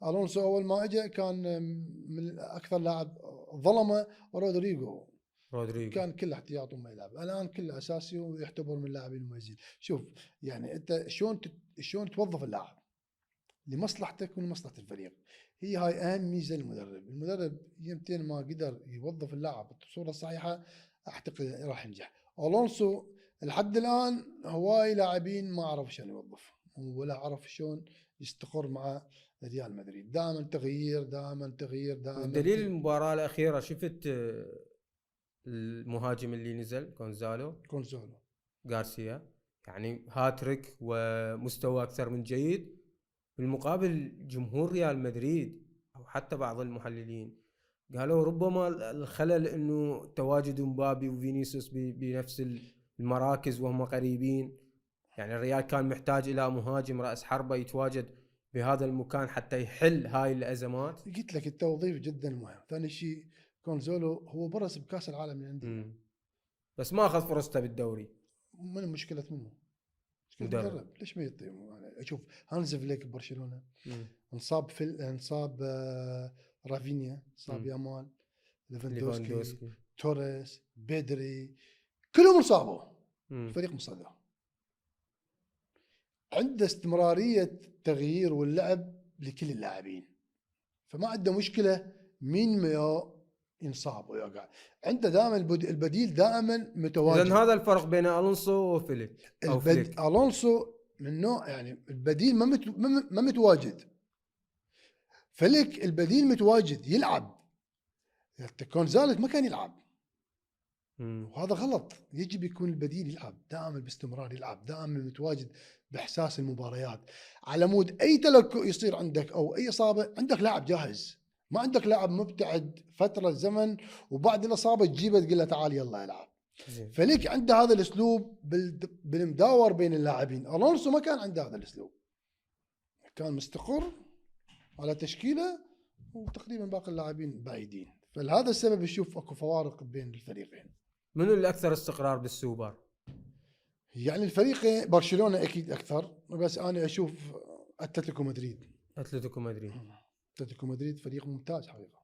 الونسو اول ما اجى كان من اكثر لاعب ظلمه رودريجو، رودريجو كان كله احتياط وما يلعب، الان كله اساسي ويعتبر من اللاعبين المميزين. شوف يعني انت شلون توظف اللاعب لمصلحتك ولمصلحه الفريق، هي هاي اهم ميزه للمدرب. المدرب يمتين ما قدر يوظف اللاعب بصوره صحيحه اعتقد راح ينجح. الونسو لحد الان هواي لاعبين ما عرفوا شلون يوظف ولا عرف شلون يستقر مع ريال مدريد، دائما تغيير دائما تغيير دائما والدليل المباراة الأخيرة شفت المهاجم اللي نزل كونسولو غارسيا، يعني هاتريك ومستوى أكثر من جيد. بالمقابل جمهور ريال مدريد أو حتى بعض المحللين قالوا ربما الخلل انه تواجد مبابي وفينيسيوس بنفس المراكز وهم قريبين. يعني الريال كان محتاج الى مهاجم راس حربة يتواجد بهذا المكان حتى يحل هاي الازمات. قلت لك التوظيف جدا مهم. ثاني شيء كونزولو هو برز بكاس العالم للانديه بس ما اخذ فرصته بالدوري. من مشكله منه؟ مشكله مدرب. المدرب. ليش ما يعطي يعني؟ اشوف هانز فليك ببرشلونه انصاب انصاب رافينيا، انصاب يامال، ليفاندوسكي، توريس، بيدري، كلهم انصابوا. الفريق مصدر. عنده استمراريه تغيير واللعب لكل اللاعبين، فما عنده مشكله مين ما ينصاب ويوقع، عنده دائما البديل دائما متواجد. اذا هذا الفرق بين الونسو وفليك او فليك. الونسو من نوع يعني البديل ما متواجد، فليك البديل متواجد يلعب. كونزاليس ما كان يلعب وهذا غلط. يجب يكون البديل يلعب دائما باستمرار، يلعب دائما متواجد باحساس المباريات، على مود اي تلكؤ يصير عندك او اي اصابه عندك لاعب جاهز. ما عندك لاعب مبتعد فتره زمن وبعد الاصابه تجيبه تقول له تعال يلا العب. فليك عنده هذا الاسلوب بالمداور بين اللاعبين. الونسو ما كان عنده هذا الاسلوب، كان مستقر على تشكيله وتقريبا باقي اللاعبين بعيدين، فلهذا السبب يشوف اكو فوارق بين الفريقين. منو الاكثر استقرار بالسوبر؟ يعني الفريق برشلونه اكيد اكثر، بس انا اشوف اتلتيكو مدريد. اتلتيكو مدريد اتلتيكو مدريد فريق ممتاز حقيقه.